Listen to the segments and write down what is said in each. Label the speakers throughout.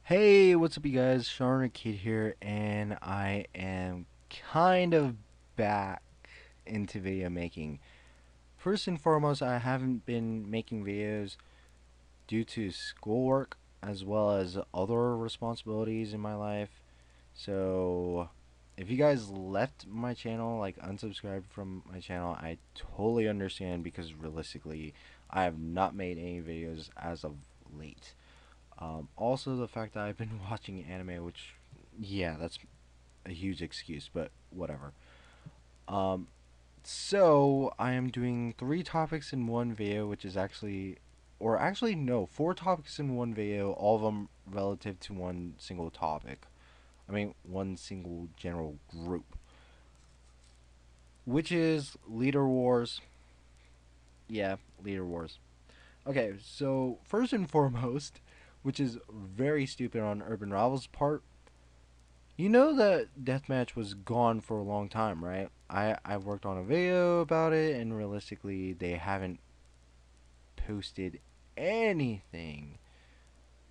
Speaker 1: Hey, what's up, you guys? Sean Kid here, and I am kind of back into video making. First and foremost, I haven't been making videos due to schoolwork as well as other responsibilities in my life. So, if you guys left my channel, like unsubscribed from my channel, I totally understand because realistically, I have not made any videos as of late. Also, the fact that I've been watching anime, which, yeah, that's a huge excuse, but whatever. Um, so, I am doing 3 topics in one video, which is actually, or actually, no, 4 topics in one video, all of them relative to one single topic. I mean, one single general group, which is Leader Wars. Yeah, Leader Wars. Okay, so, first and foremost, which is very stupid on Urban Rival's part. You know that deathmatch was gone for a long time, right? I worked on a video about it, and realistically, they haven't posted anything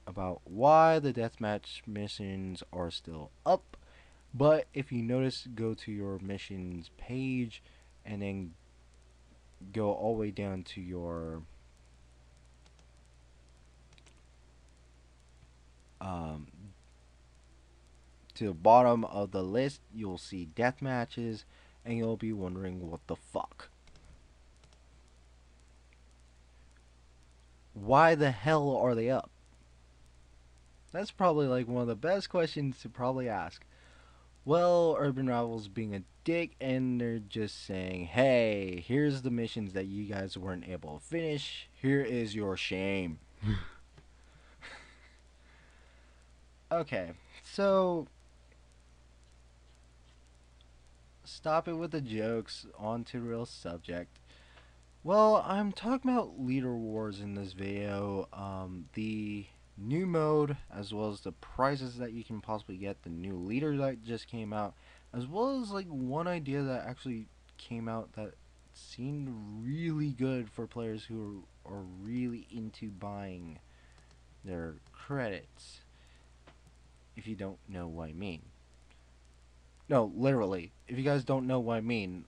Speaker 1: about why the deathmatch missions are still up. But if you notice, go to your missions page, and then go all the way down to your um, to the bottom of the list, you'll see death matches, and you'll be wondering what the fuck. Why the hell are they up? That's probably like one of the best questions to probably ask. Well, Urban Rivals being a dick, and they're just saying, hey, here's the missions that you guys weren't able to finish. Here is your shame. Okay, so stop it with the jokes, on to the real subject. Well, I'm talking about Leader Wars in this video. The new mode, as well as the prizes that you can possibly get, the new leader that just came out, as well as like one idea that actually came out that seemed really good for players who are really into buying their credits. If you don't know what I mean. No, literally. If you guys don't know what I mean,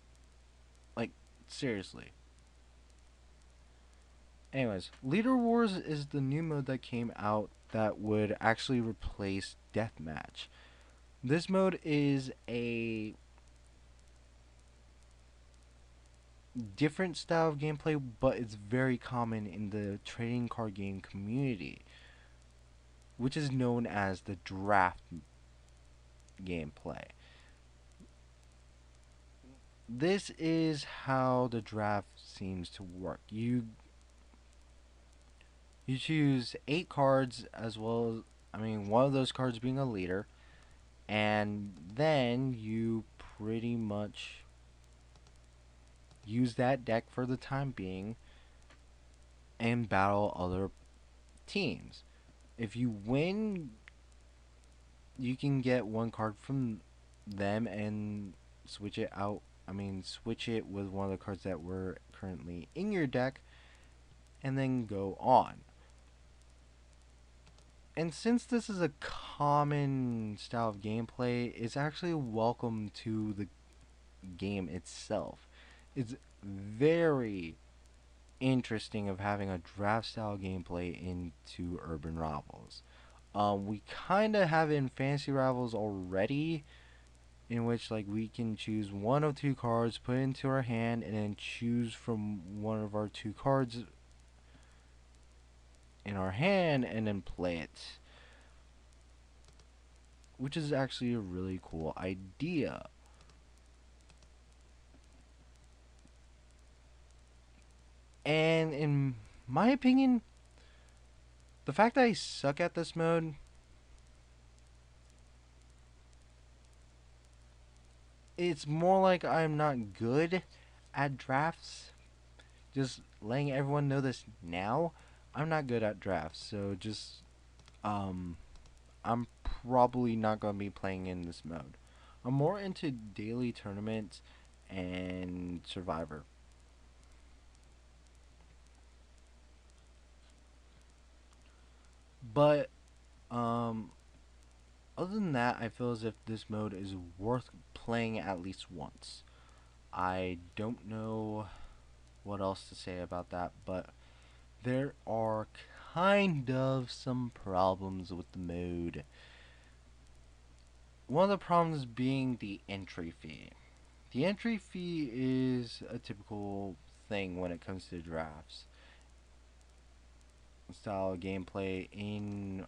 Speaker 1: like, seriously. Anyways, Leader Wars is the new mode that came out that would actually replace Deathmatch. This mode is a different style of gameplay, but it's very common in the trading card game community, which is known as the draft gameplay. This is how the draft seems to work. You choose 8 cards, as well as, I mean, one of those cards being a leader, and then you pretty much use that deck for the time being and battle other teams. If you win, you can get one card from them and switch it out. I mean, switch it with one of the cards that were currently in your deck, and then go on. And since this is a common style of gameplay, it's actually welcome to the game itself. It's very interesting of having a draft style gameplay into urban rivals. We kind of have it in fantasy rivals already, in which like we can choose one of 2 cards, put it into our hand, and then choose from one of our 2 cards in our hand and then play it, which is actually a really cool idea. And in my opinion, the fact that I suck at this mode, it's more like I'm not good at drafts. Just letting everyone know this now. I'm not good at drafts, so just um I'm probably not gonna be playing in this mode. I'm more into daily tournaments and Survivor. But Other than that, I feel as if this mode is worth playing at least once. I don't know what else to say about that, but there are kind of some problems with the mode. One of the problems being the entry fee. The entry fee is a typical thing when it comes to drafts style gameplay in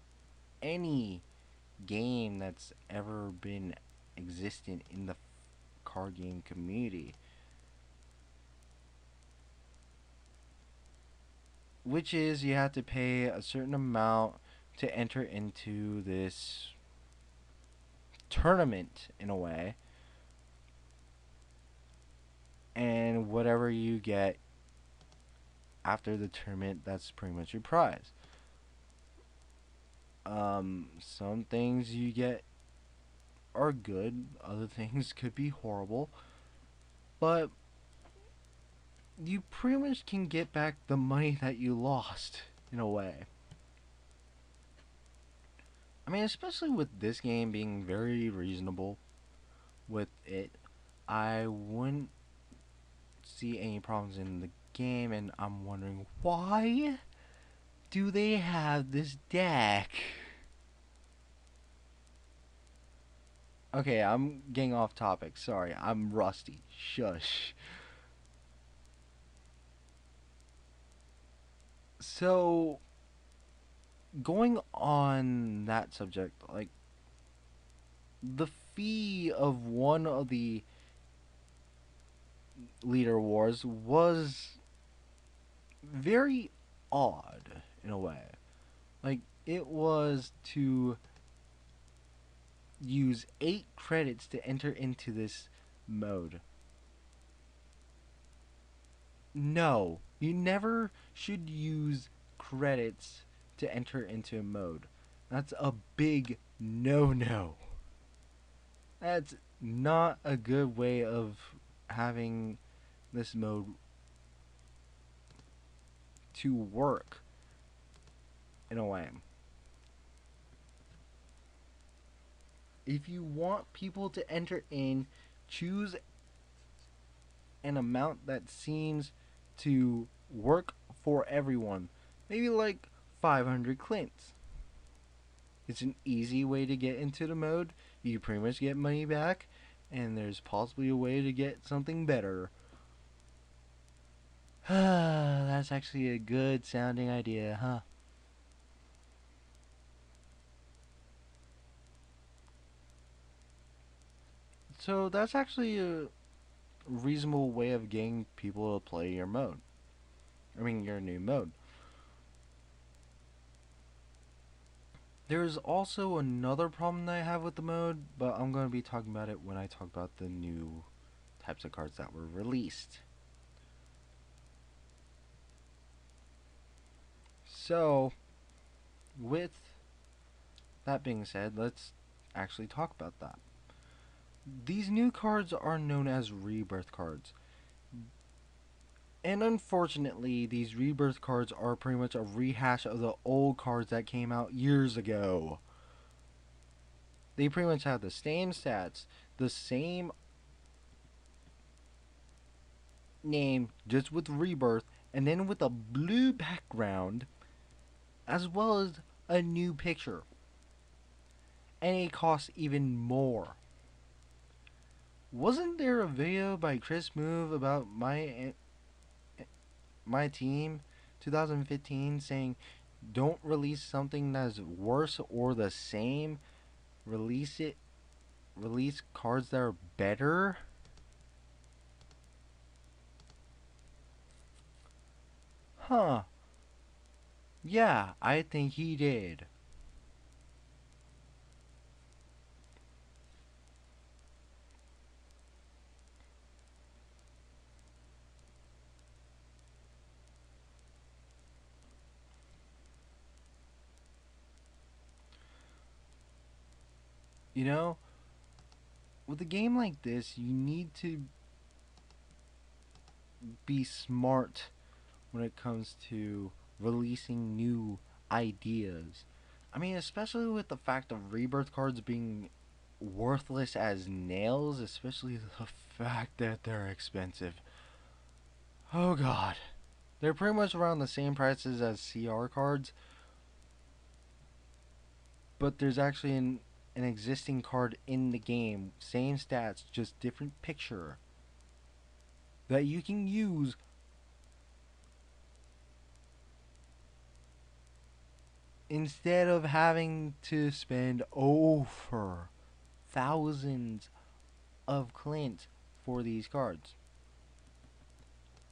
Speaker 1: any game that's ever been existent in the card game community, which is you have to pay a certain amount to enter into this tournament in a way, and whatever you get after the tournament, that's pretty much your prize. Some things you get are good, other things could be horrible, but you pretty much can get back the money that you lost in a way. I mean, especially with this game being very reasonable with it, I wouldn't see any problems in the game, and I'm wondering why do they have this deck? Okay, I'm getting off topic. Sorry, I'm rusty. Shush. So, going on that subject, like, the fee of one of the leader wars was very odd in a way. Like, it was to use 8 credits to enter into this mode. No, you never should use credits to enter into a mode. That's a big no no. That's not a good way of having this mode to work in a way. If you want people to enter in, choose an amount that seems to work for everyone. Maybe like 500 clints. It's an easy way to get into the mode. You pretty much get money back, and there's possibly a way to get something better. That's actually a good sounding idea, huh? So that's actually a reasonable way of getting people to play your mode. I mean, your new mode. There's also another problem that I have with the mode, but I'm going to be talking about it when I talk about the new types of cards that were released. So, with that being said, let's actually talk about that. These new cards are known as Rebirth Cards. And unfortunately, these Rebirth Cards are pretty much a rehash of the old cards that came out years ago. They pretty much have the same stats, the same name, just with Rebirth, and then with a blue background, as well as a new picture. And it costs even more. Wasn't there a video by Chris Move about my team 2015 saying don't release something that's worse or the same, release cards that are better? Huh. Yeah, I think he did. You know, with a game like this, you need to be smart when it comes to releasing new ideas. I mean, especially with the fact of rebirth cards being worthless as nails, especially the fact that they're expensive. Oh god. They're pretty much around the same prices as CR cards, but there's actually an existing card in the game, same stats, just different picture, that you can use instead of having to spend over thousands of clint for these cards.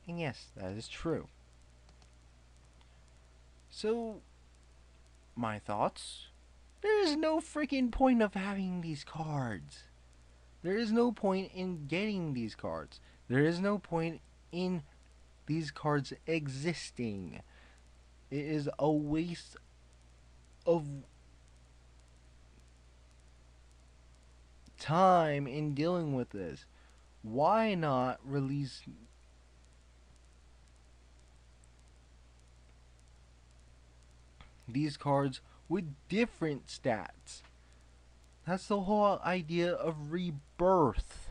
Speaker 1: And yes, that is true. So, my thoughts? There is no freaking point of having these cards. There is no point in getting these cards. There is no point in these cards existing. It is a waste of time in dealing with this. Why not release these cards with different stats? That's the whole idea of rebirth.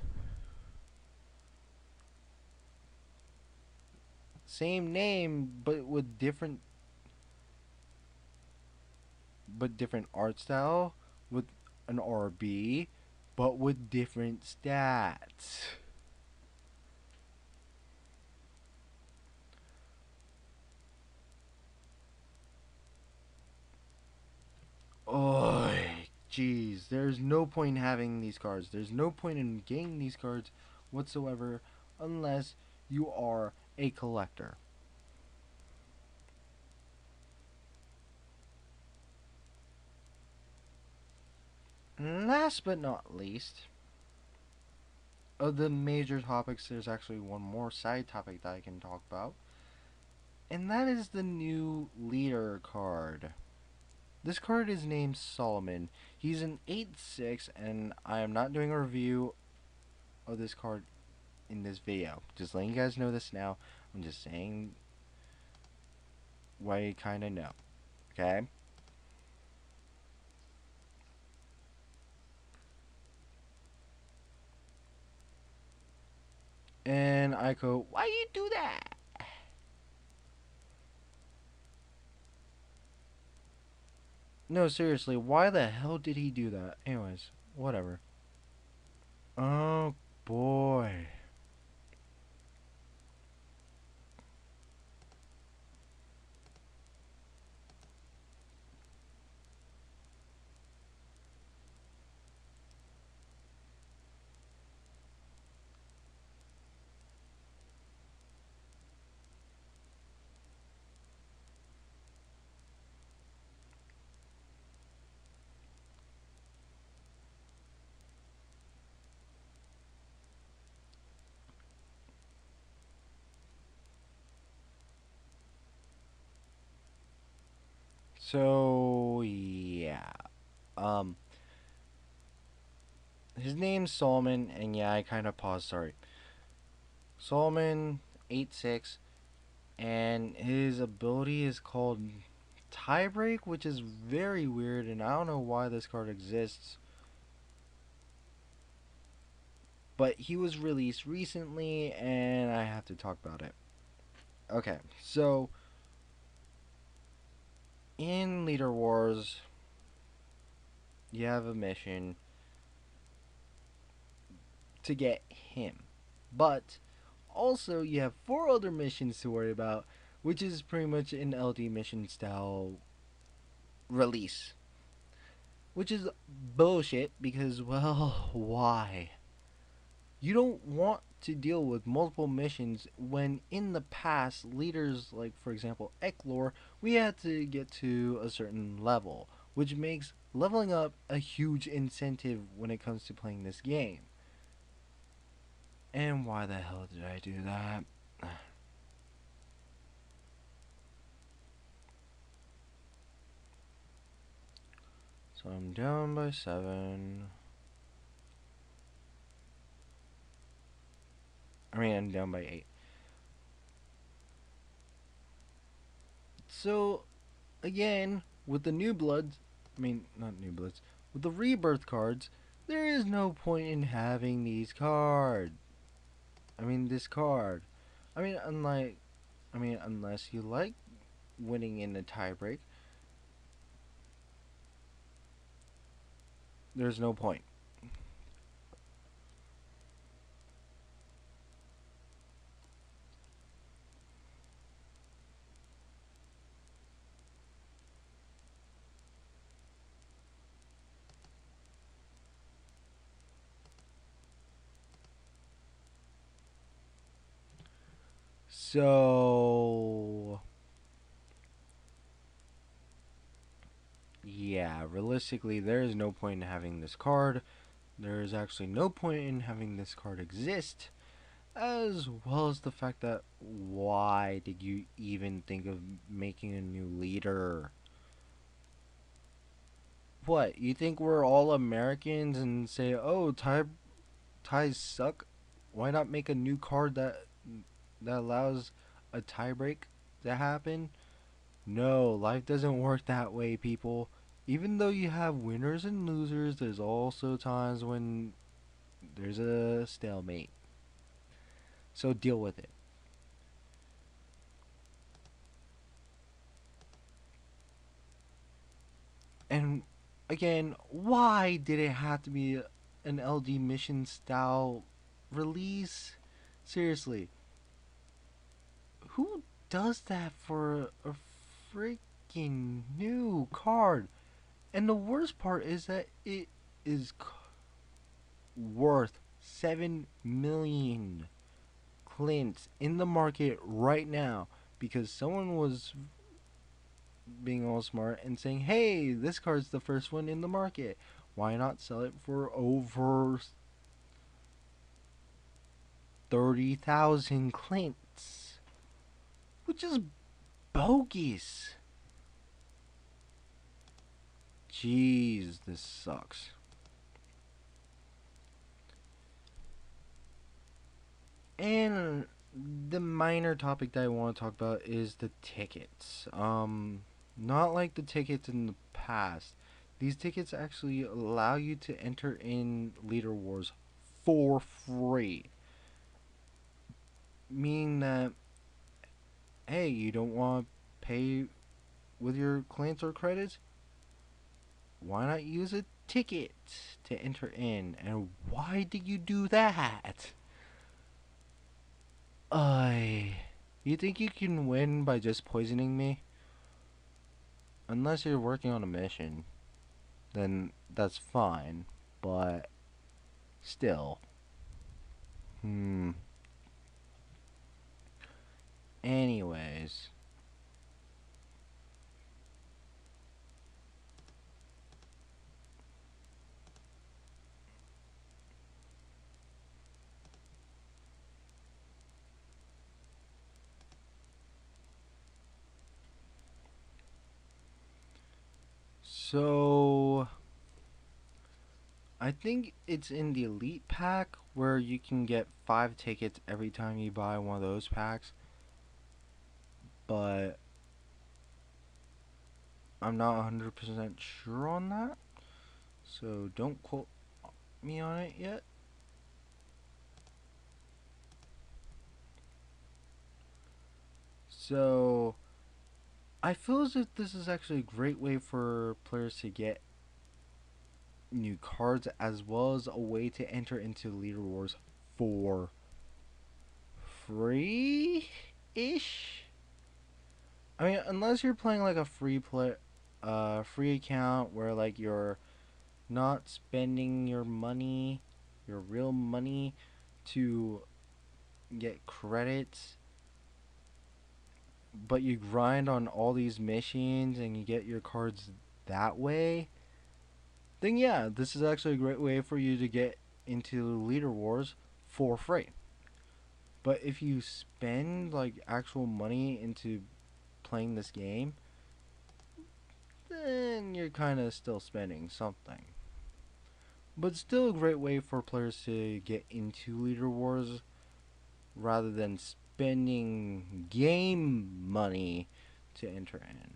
Speaker 1: Same name, but different art style, with an RB, but with different stats. Oh, jeez. There's no point in having these cards. There's no point in getting these cards whatsoever unless you are a collector. And last but not least, of the major topics, there's actually one more side topic that I can talk about, and that is the new leader card. This card is named Solomon. He's an 8/6, and I am not doing a review of this card in this video. Just letting you guys know this now. I'm just saying what you kind of know. Okay? And I go, why you do that? No, seriously, why the hell did he do that? Anyways, whatever. Oh boy. So yeah. Um his name's Solomon, and yeah, I kinda paused, sorry. Solomon 8/6, and his ability is called Tiebreak, which is very weird, and I don't know why this card exists. But he was released recently, and I have to talk about it. Okay, so in Leader Wars, you have a mission to get him. But also, you have 4 other missions to worry about, which is pretty much an LD mission style release. Which is bullshit because, well, why? You don't want to deal with multiple missions when in the past, leaders like, for example, Eklor, we had to get to a certain level, which makes leveling up a huge incentive when it comes to playing this game. And why the hell did I do that? So I'm down by 7. I mean, I'm down by 8. So, again, with the new bloods, not new blitz. With the rebirth cards, there is no point in having these cards. This card. I mean, unlike, unless you like winning in a tiebreak, there's no point. So, yeah, realistically, there is no point in having this card. There is actually no point in having this card exist, as well as the fact that why did you even think of making a new leader? What, you think we're all Americans and say, oh, ties suck? Why not make a new card that allows a tiebreak to happen? No, life doesn't work that way, people. Even though you have winners and losers, there's also times when there's a stalemate. So deal with it. And again, why did it have to be an LD mission style release? Seriously, who does that for a freaking new card? And the worst part is that it is worth 7 million Clint's in the market right now because someone was being all smart and saying, hey, this card's the first one in the market. Why not sell it for over 30,000 Clint's? Which is bogus. Jeez, this sucks. And the minor topic that I want to talk about is the tickets. Not like the tickets in the past. These tickets actually allow you to enter in leader wars for free. Meaning that, hey, you don't want to pay with your clients or credits? Why not use a ticket to enter in? And why did you do that? I. You think you can win by just poisoning me? Unless you're working on a mission, then that's fine. But still. Hmm. Anyways. So. I think it's in the Elite pack where you can get 5 tickets every time you buy one of those packs. But I'm not 100% sure on that. So don't quote me on it yet. So I feel as if this is actually a great way for players to get new cards as well as a way to enter into leader wars for free ish. Unless you're playing like a free account where like you're not spending your real money to get credits, but you grind on all these missions and you get your cards that way, then yeah, this is actually a great way for you to get into leader wars for free. But if you spend like actual money into playing this game, then you're kind of still spending something. But still a great way for players to get into leader wars rather than spending game money to enter in.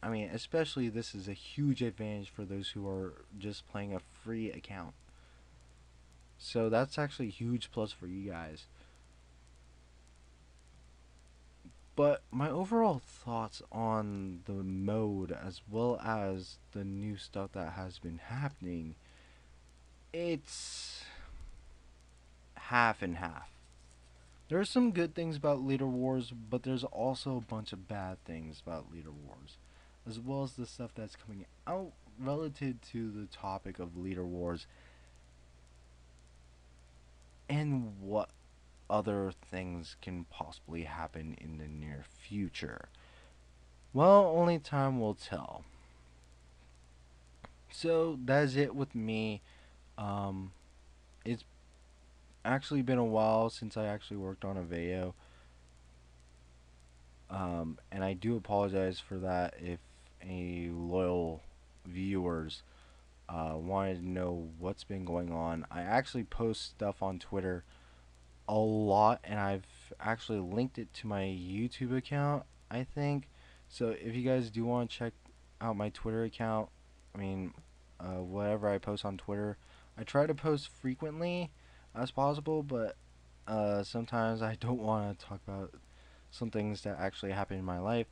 Speaker 1: I mean, especially this is a huge advantage for those who are just playing a free account. So that's actually a huge plus for you guys. But my overall thoughts on the mode as well as the new stuff that has been happening, it's half and half. There are some good things about Leader Wars, but there's also a bunch of bad things about Leader Wars, as well as the stuff that's coming out relative to the topic of Leader Wars and what other things can possibly happen in the near future. Well, only time will tell. So that's it with me. Um, it's actually been a while since I actually worked on a video. And I do apologize for that if any loyal viewers wanted to know what's been going on. I actually post stuff on Twitter a lot, and I've actually linked it to my YouTube account, I think. So if you guys do want to check out my Twitter account, I mean, whatever I post on Twitter, I try to post frequently as possible, but sometimes I don't want to talk about some things that actually happen in my life.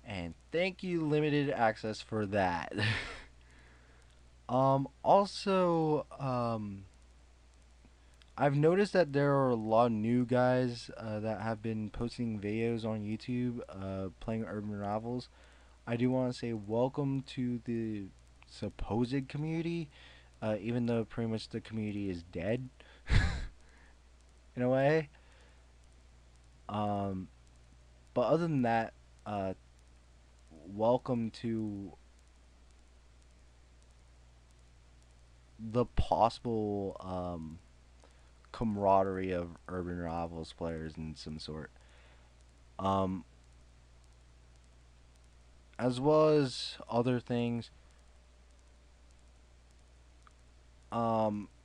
Speaker 1: And thank you, limited access, for that. Also, I've noticed that there are a lot of new guys that have been posting videos on YouTube playing urban novels. I do want to say welcome to the supposed community, even though pretty much the community is dead in a way. Um, but other than that, uh, welcome to the possible camaraderie of urban novels players in some sort. Um, as well as other things.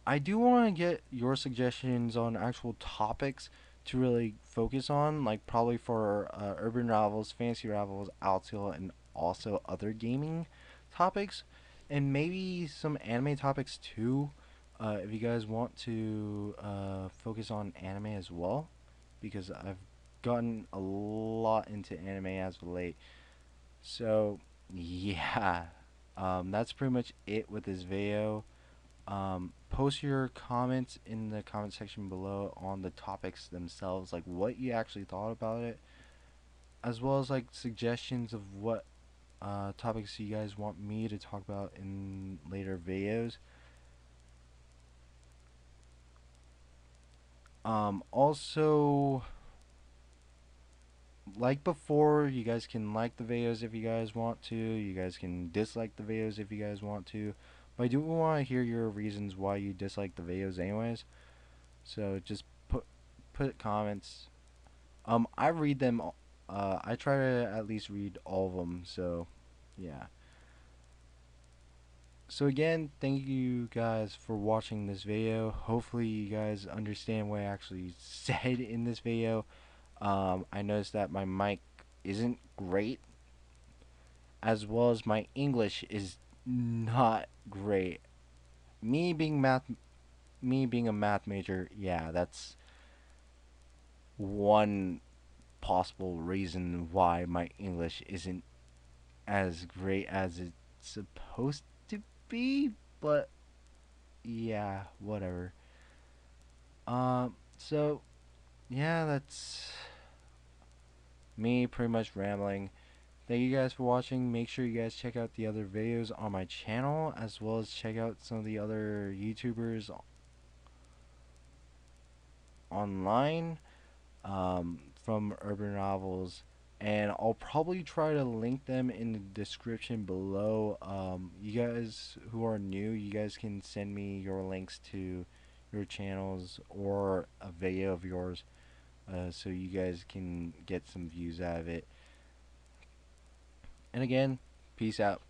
Speaker 1: I do want to get your suggestions on actual topics to really focus on, like probably for urban novels, fantasy novels, Altil, and also other gaming topics, and maybe some anime topics too. If you guys want to focus on anime as well, because I've gotten a lot into anime as of late. So yeah, that's pretty much it with this video. Post your comments in the comment section below on the topics themselves, like what you actually thought about it, as well as like suggestions of what topics you guys want me to talk about in later videos. Also, like before, you guys can like the videos if you guys want to. You guys can dislike the videos if you guys want to. But I do want to hear your reasons why you dislike the videos anyways. So just put comments. I read them. I try to at least read all of them. So, yeah. So again, thank you guys for watching this video. Hopefully you guys understand what I actually said in this video. I noticed that my mic isn't great, as well as my English is not great. Me being me being a math major, yeah, that's one possible reason why my English isn't as great as it's supposed to be, but yeah, whatever. So yeah, that's me pretty much rambling. Thank you guys for watching. Make sure you guys check out the other videos on my channel, as well as check out some of the other YouTubers online from urban novels, and I'll probably try to link them in the description below. You guys who are new, you guys can send me your links to your channels or a video of yours, so you guys can get some views out of it. And again, peace out.